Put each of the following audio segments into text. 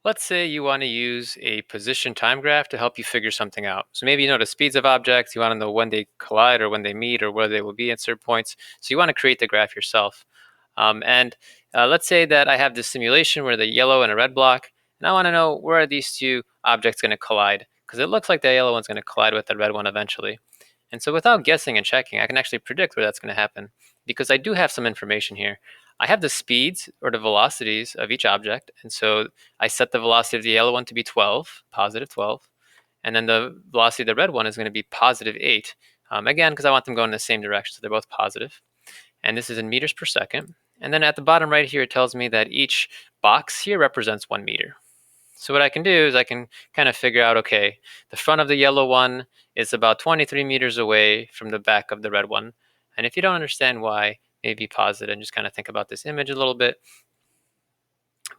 Let's say you want to use a position time graph to help you figure something out. So maybe you know the speeds of objects, you want to know when they collide or when they meet or where they will be at certain points. So you want to create the graph yourself. And let's say that I have this simulation where the yellow and a red block, and I want to know where are these two objects going to collide, because it looks like the yellow one's going to collide with the red one eventually. And so without guessing and checking, I can actually predict where that's going to happen because I do have some information here. I have the speeds or the velocities of each object. And so I set the velocity of the yellow one to be 12, positive 12. And then the velocity of the red one is going to be positive 8. Again, because I want them going in the same direction. So they're both positive. And this is in meters per second. And then at the bottom right here, it tells me that each box here represents 1 meter. So what I can do is I can kind of figure out, okay, the front of the yellow one is about 23 meters away from the back of the red one. And if you don't understand why, maybe pause it and just kind of think about this image a little bit.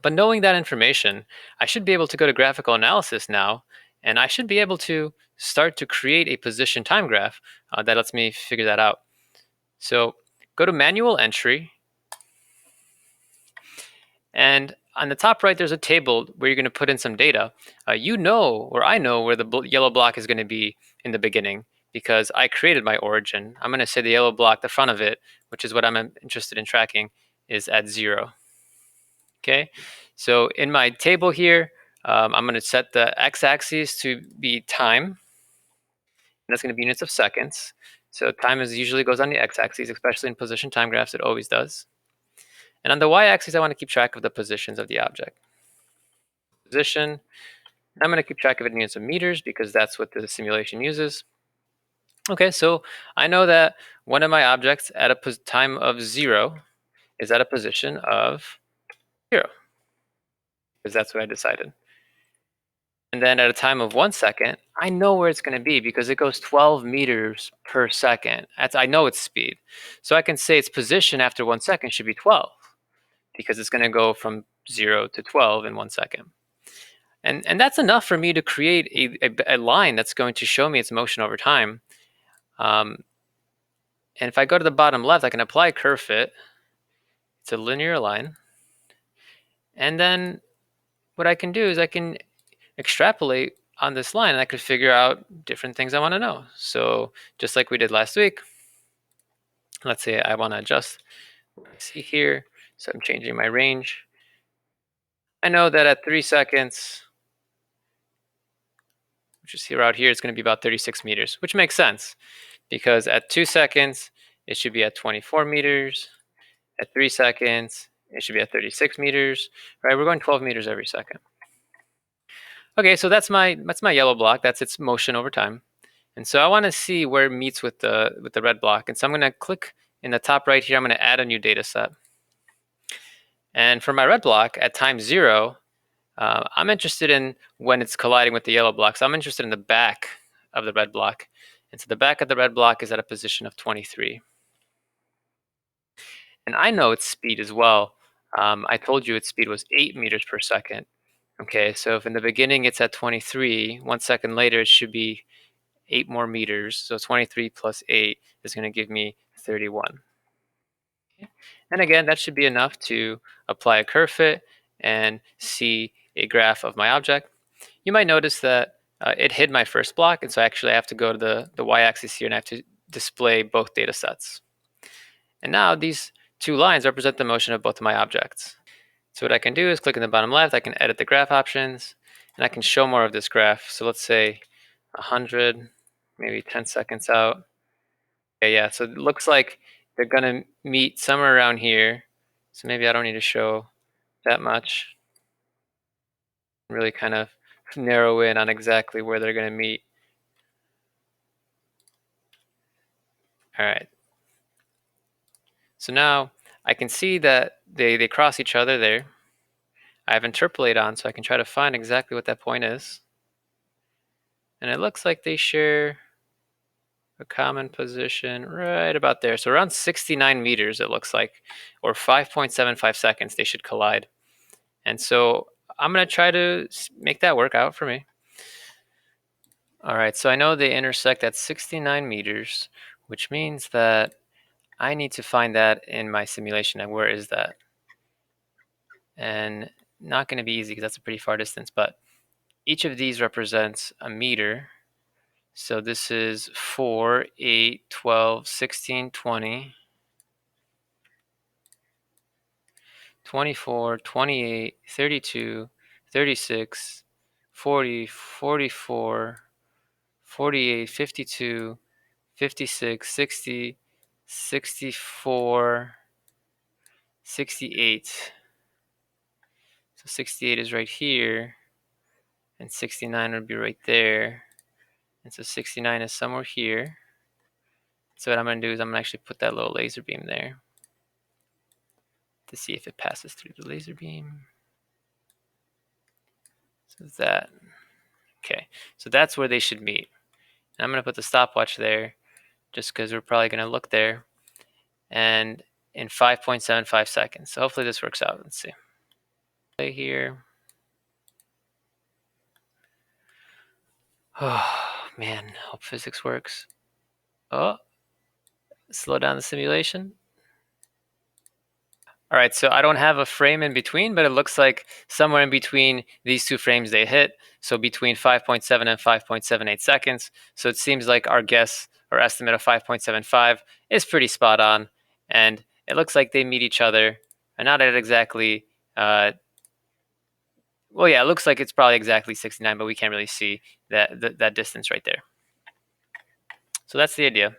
But knowing that information, I should be able to go to graphical analysis now, and I should be able to start to create a position time graph that lets me figure that out. So go to manual entry, and on the top right, there's a table where you're going to put in some data. You know, or I know, where the yellow block is going to be in the beginning because I created my origin. I'm going to say the yellow block, the front of it, which is what I'm interested in tracking, is at 0. Okay, so in my table here, I'm going to set the x-axis to be time, and that's going to be units of seconds. So time usually goes on the x-axis, especially in position time graphs, it always does. And on the y-axis, I want to keep track of the positions of the object. Position, I'm going to keep track of it in units of meters because that's what the simulation uses. Okay, so I know that one of my objects at a time of 0 is at a position of 0 because that's what I decided. And then at a time of 1 second, I know where it's going to be because it goes 12 meters per second. I know its speed. So I can say its position after 1 second should be 12 because it's going to go from 0 to 12 in 1 second. And that's enough for me to create a line that's going to show me its motion over time. And if I go to the bottom left, I can apply curve fit. It's a linear line. And then what I can do is I can extrapolate on this line and I could figure out different things I want to know. So just like we did last week, let's say I want to adjust what I see here. So I'm changing my range. I know that at 3 seconds, which is here out here, it's going to be about 36 meters, which makes sense because at 2 seconds, it should be at 24 meters. At 3 seconds, it should be at 36 meters, right? We're going 12 meters every second. Okay, so that's my yellow block. That's its motion over time. And so I want to see where it meets with the red block. And so I'm going to click in the top right here. I'm going to add a new data set. And for my red block at time 0, I'm interested in when it's colliding with the yellow block. So I'm interested in the back of the red block. And so the back of the red block is at a position of 23. And I know its speed as well. I told you its speed was 8 meters per second. Okay, so if in the beginning it's at 23, 1 second later it should be 8 more meters. So 23 plus 8 is going to give me 31. Okay. And again, that should be enough to apply a curve fit and see a graph of my object. You might notice that it hid my first block, and so actually I have to go to the y-axis here and I have to display both data sets. And now these two lines represent the motion of both of my objects. So what I can do is click in the bottom left, I can edit the graph options, and I can show more of this graph. So let's say 100, maybe 10 seconds out. Okay, yeah, so it looks like they're going to meet somewhere around here. So maybe I don't need to show that much. Really kind of narrow in on exactly where they're going to meet. All right. So now I can see that they cross each other there. I have interpolate on, so I can try to find exactly what that point is. And it looks like they share a common position right about there. So around 69 meters, it looks like, or 5.75 seconds, they should collide. And so I'm going to try to make that work out for me. All right, so I know they intersect at 69 meters, which means that I need to find that in my simulation. And where is that? And not going to be easy because that's a pretty far distance, but each of these represents a meter. So this is 4, 8, 12, 16, 20, 24, 28, 32, 36, 40, 44, 48, 52, 56, 60, 64, 68. So 68 is right here, and 69 would be right there. And so 69 is somewhere here. So what I'm going to do is I'm going to actually put that little laser beam there to see if it passes through the laser beam. So that, okay. So that's where they should meet. And I'm going to put the stopwatch there just because we're probably going to look there. And in 5.75 seconds. So hopefully this works out. Let's see. Play here. Oh, man. Hope physics works. Oh, slow down the simulation. All right, so I don't have a frame in between, but it looks like somewhere in between these two frames they hit. So between 5.7 and 5.78 seconds. So it seems like our guess or estimate of 5.75 is pretty spot on. And it looks like they meet each other. And not at exactly, well, yeah, it looks like it's probably exactly 69, but we can't really see that distance right there. So that's the idea.